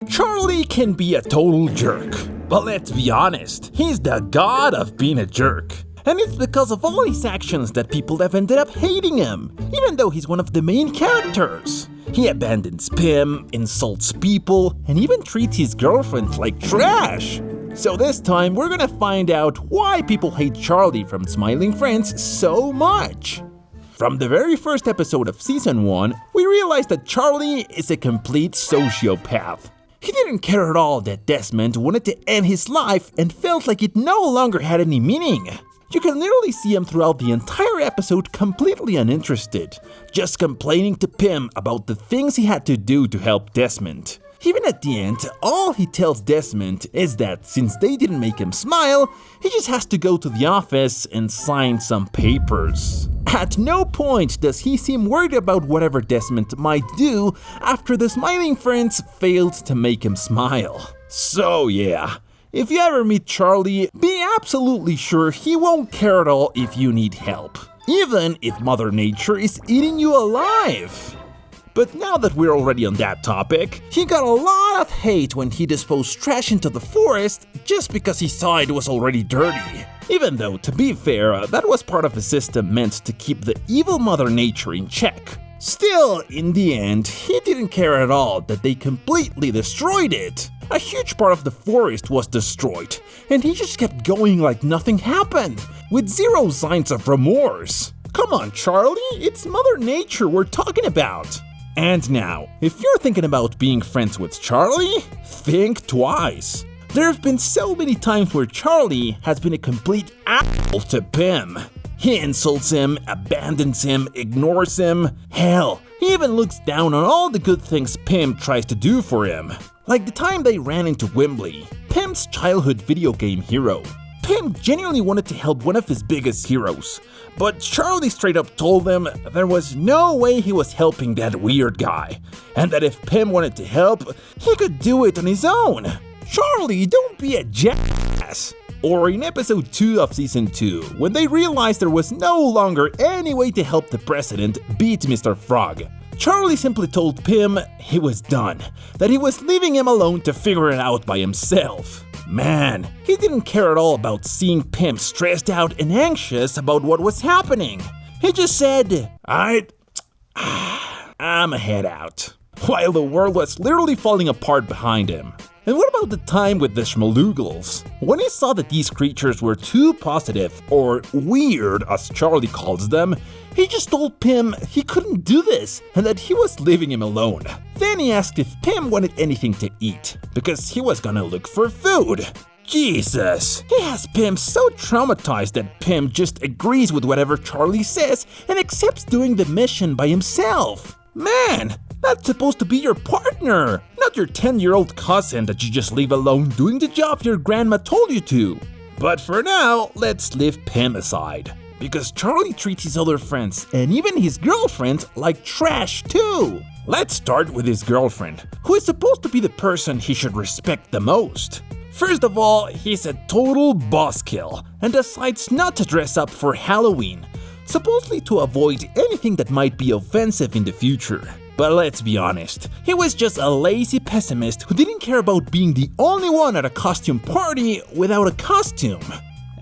Charlie can be a total jerk, but let's be honest, he's the god of being a jerk. And it's because of all his actions that people have ended up hating him, even though he's one of the main characters. He abandons Pim, insults people, and even treats his girlfriend like trash. So this time, we're gonna find out why people hate Charlie from Smiling Friends so much. From the very first episode of Season 1, we realized that Charlie is a complete sociopath. He didn't care at all that Desmond wanted to end his life and felt like it no longer had any meaning. You can literally see him throughout the entire episode completely uninterested, just complaining to Pim about the things he had to do to help Desmond. Even at the end, all he tells Desmond is that since they didn't make him smile, he just has to go to the office and sign some papers. At no point does he seem worried about whatever Desmond might do after the Smiling Friends failed to make him smile. So yeah, if you ever meet Charlie, be absolutely sure he won't care at all if you need help, even if Mother Nature is eating you alive. But now that we're already on that topic, he got a lot of hate when he disposed trash into the forest just because he saw it was already dirty. Even though, to be fair, that was part of a system meant to keep the evil Mother Nature in check. Still, in the end, he didn't care at all that they completely destroyed it. A huge part of the forest was destroyed, and he just kept going like nothing happened, with zero signs of remorse. Come on, Charlie, it's Mother Nature we're talking about. And now, if you're thinking about being friends with Charlie, think twice. There have been so many times where Charlie has been a complete asshole to Pim. He insults him, abandons him, ignores him. Hell, he even looks down on all the good things Pim tries to do for him. Like the time they ran into Wimbley, Pim's childhood video game hero. Pim genuinely wanted to help one of his biggest heroes, but Charlie straight up told them there was no way he was helping that weird guy, and that if Pim wanted to help, he could do it on his own. Charlie, don't be a jackass! Or in episode 2 of season 2, when they realized there was no longer any way to help the president beat Mr. Frog. Charlie simply told Pim he was done, that he was leaving him alone to figure it out by himself. Man, he didn't care at all about seeing Pim stressed out and anxious about what was happening. He just said, "Alright, I'ma head out," while the world was literally falling apart behind him. And what about the time with the Schmalugals? When he saw that these creatures were too positive, or weird as Charlie calls them, he just told Pim he couldn't do this and that he was leaving him alone. Then he asked if Pim wanted anything to eat, because he was gonna look for food. Jesus, he has Pim so traumatized that Pim just agrees with whatever Charlie says and accepts doing the mission by himself. Man, that's supposed to be your partner, not your 10-year-old cousin that you just leave alone doing the job your grandma told you to. But for now, let's leave Pim aside, because Charlie treats his other friends and even his girlfriend like trash too. Let's start with his girlfriend, who is supposed to be the person he should respect the most. First of all, he's a total buzzkill and decides not to dress up for Halloween, supposedly to avoid anything that might be offensive in the future. But let's be honest, he was just a lazy pessimist who didn't care about being the only one at a costume party without a costume.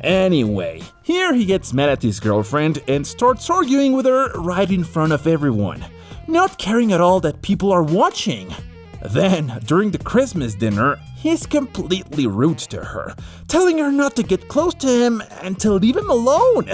Anyway, here he gets mad at his girlfriend and starts arguing with her right in front of everyone, not caring at all that people are watching. Then, during the Christmas dinner, he's completely rude to her, telling her not to get close to him and to leave him alone.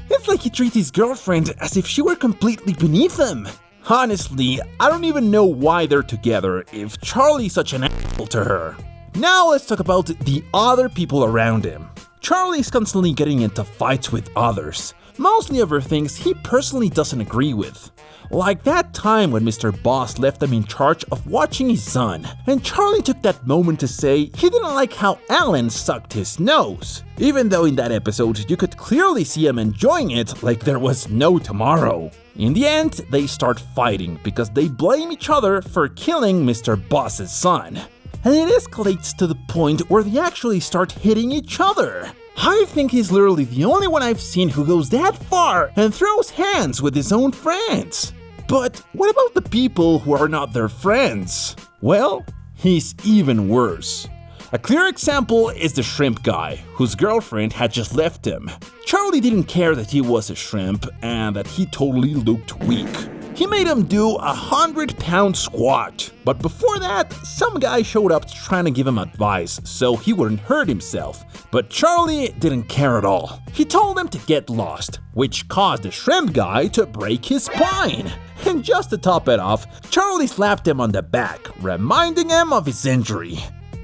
It's like he treats his girlfriend as if she were completely beneath him. Honestly, I don't even know why they're together if Charlie's such an asshole to her. Now let's talk about the other people around him. Charlie's constantly getting into fights with others, mostly over things he personally doesn't agree with. Like that time when Mr. Boss left him in charge of watching his son, and Charlie took that moment to say he didn't like how Alan sucked his nose, even though in that episode you could clearly see him enjoying it like there was no tomorrow. In the end, they start fighting because they blame each other for killing Mr. Boss's son. And it escalates to the point where they actually start hitting each other. I think he's literally the only one I've seen who goes that far and throws hands with his own friends. But what about the people who are not their friends? Well, he's even worse. A clear example is the shrimp guy, whose girlfriend had just left him. Charlie didn't care that he was a shrimp and that he totally looked weak. He made him do a 100-pound squat. But before that, some guy showed up trying to give him advice so he wouldn't hurt himself. But Charlie didn't care at all. He told him to get lost, which caused the shrimp guy to break his spine. And just to top it off, Charlie slapped him on the back, reminding him of his injury.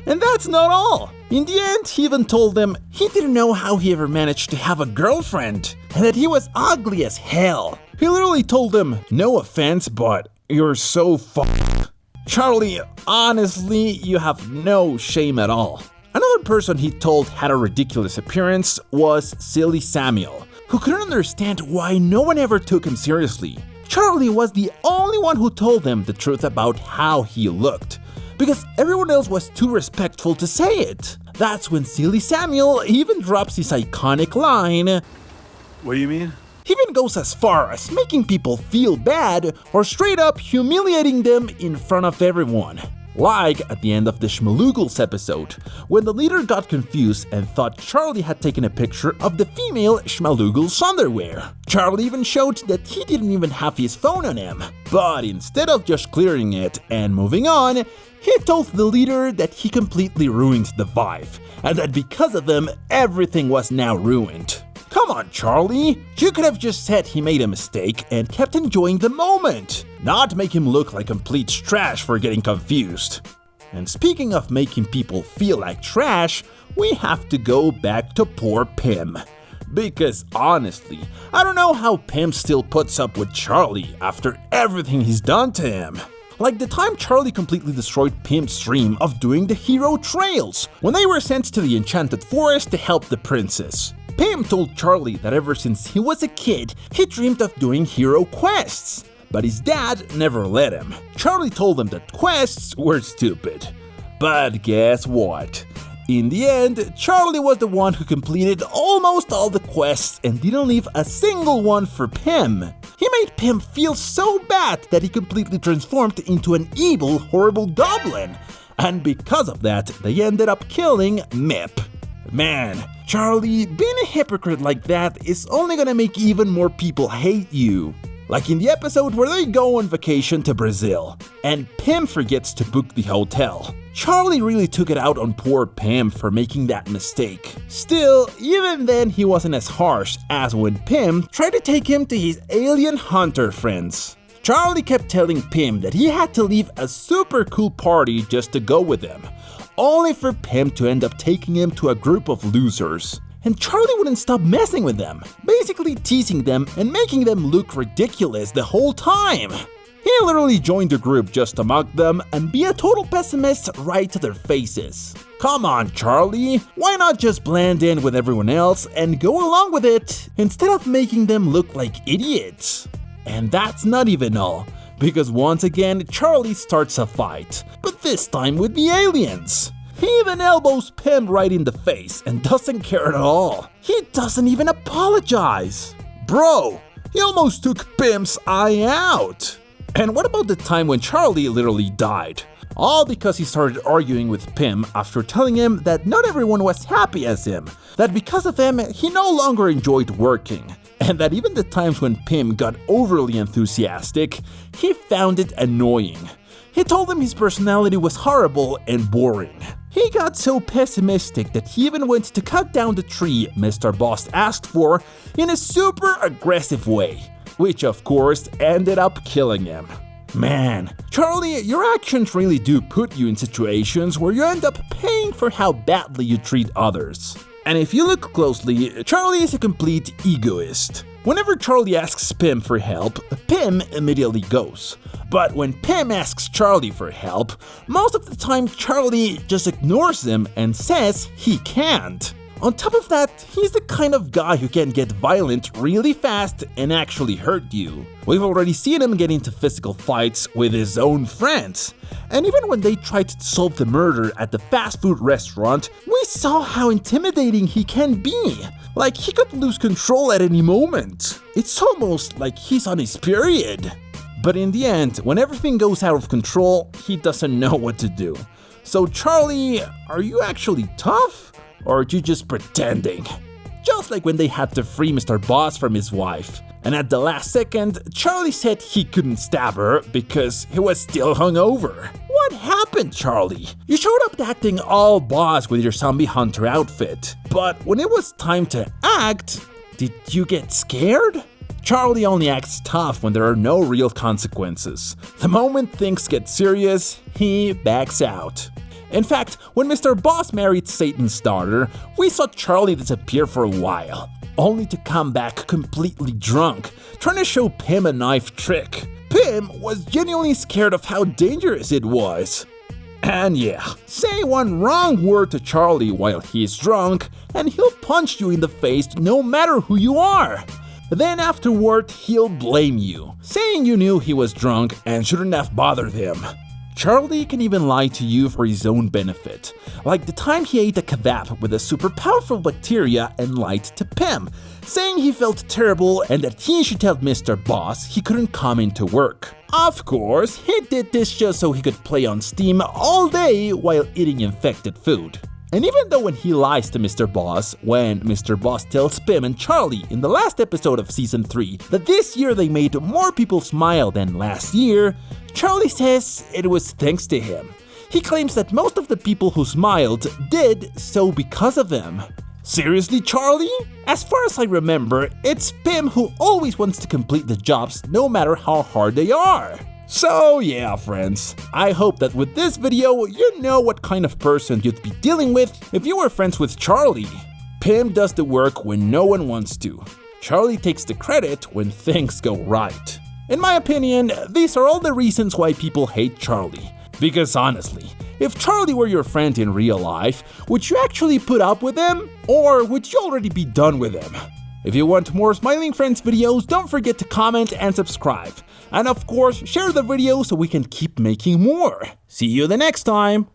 And that's not all. In the end, he even told them he didn't know how he ever managed to have a girlfriend, and that he was ugly as hell. He literally told them, "No offense, but you're so f***ed." Charlie, honestly, you have no shame at all. Another person he told had a ridiculous appearance was Silly Samuel, who couldn't understand why no one ever took him seriously. Charlie was the only one who told them the truth about how he looked, because everyone else was too respectful to say it. That's when Silly Samuel even drops his iconic line, "What do you mean?" He even goes as far as making people feel bad or straight up humiliating them in front of everyone. Like at the end of the Schmalugels episode, when the leader got confused and thought Charlie had taken a picture of the female Schmalugels underwear. Charlie even showed that he didn't even have his phone on him. But instead of just clearing it and moving on, he told the leader that he completely ruined the vibe, and that because of him, everything was now ruined. Come on, Charlie. You could have just said he made a mistake and kept enjoying the moment, not make him look like complete trash for getting confused. And speaking of making people feel like trash, we have to go back to poor Pim. Because honestly, I don't know how Pim still puts up with Charlie after everything he's done to him. Like the time Charlie completely destroyed Pim's dream of doing the hero trails when they were sent to the Enchanted Forest to help the princess. Pim told Charlie that ever since he was a kid, he dreamed of doing hero quests. But his dad never let him. Charlie told him that quests were stupid. But guess what? In the end, Charlie was the one who completed almost all the quests and didn't leave a single one for Pim. He made Pim feel so bad that he completely transformed into an evil, horrible goblin. And because of that, they ended up killing Mip. Man, Charlie, being a hypocrite like that is only gonna make even more people hate you. Like in the episode where they go on vacation to Brazil, and Pim forgets to book the hotel. Charlie really took it out on poor Pim for making that mistake. Still, even then he wasn't as harsh as when Pim tried to take him to his alien hunter friends. Charlie kept telling Pim that he had to leave a super cool party just to go with them, only for Pim to end up taking him to a group of losers. And Charlie wouldn't stop messing with them, basically teasing them and making them look ridiculous the whole time. He literally joined the group just to mock them and be a total pessimist right to their faces. Come on, Charlie, why not just blend in with everyone else and go along with it, instead of making them look like idiots? And that's not even all, because once again Charlie starts a fight, but this time with the aliens. He even elbows Pim right in the face and doesn't care at all. He doesn't even apologize. Bro, he almost took Pim's eye out. And what about the time when Charlie literally died? All because he started arguing with Pim after telling him that not everyone was happy as him, that because of him he no longer enjoyed working, and that even the times when Pim got overly enthusiastic, he found it annoying. He told him his personality was horrible and boring. He got so pessimistic that he even went to cut down the tree Mr. Boss asked for in a super aggressive way, which of course ended up killing him. Man, Charlie, your actions really do put you in situations where you end up paying for how badly you treat others. And if you look closely, Charlie is a complete egoist. Whenever Charlie asks Pim for help, Pim immediately goes. But when Pim asks Charlie for help, most of the time Charlie just ignores him and says he can't. On top of that, he's the kind of guy who can get violent really fast and actually hurt you. We've already seen him get into physical fights with his own friends. And even when they tried to solve the murder at the fast food restaurant, we saw how intimidating he can be. Like he could lose control at any moment. It's almost like he's on his period. But in the end, when everything goes out of control, he doesn't know what to do. So Charlie, are you actually tough? Or are you just pretending? Just like when they had to free Mr. Boss from his wife. And at the last second, Charlie said he couldn't stab her because he was still hungover. What happened, Charlie? You showed up acting all boss with your zombie hunter outfit. But when it was time to act, did you get scared? Charlie only acts tough when there are no real consequences. The moment things get serious, he backs out. In fact, when Mr. Boss married Satan's daughter, we saw Charlie disappear for a while, only to come back completely drunk, trying to show Pim a knife trick. Pim was genuinely scared of how dangerous it was. And yeah, say one wrong word to Charlie while he's drunk, and he'll punch you in the face no matter who you are. Then afterward, he'll blame you, saying you knew he was drunk and shouldn't have bothered him. Charlie can even lie to you for his own benefit, like the time he ate a kebab with a super powerful bacteria and lied to Pim, saying he felt terrible and that he should tell Mr. Boss he couldn't come into work. Of course, he did this just so he could play on Steam all day while eating infected food. And even though when he lies to Mr. Boss, when Mr. Boss tells Pim and Charlie in the last episode of Season 3 that this year they made more people smile than last year, Charlie says it was thanks to him. He claims that most of the people who smiled did so because of him. Seriously, Charlie? As far as I remember, it's Pim who always wants to complete the jobs no matter how hard they are. So yeah, friends, I hope that with this video, you know what kind of person you'd be dealing with if you were friends with Charlie. Pim does the work when no one wants to. Charlie takes the credit when things go right. In my opinion, these are all the reasons why people hate Charlie. Because honestly, if Charlie were your friend in real life, would you actually put up with him? Or would you already be done with him? If you want more Smiling Friends videos, don't forget to comment and subscribe. And of course, share the video so we can keep making more. See you the next time!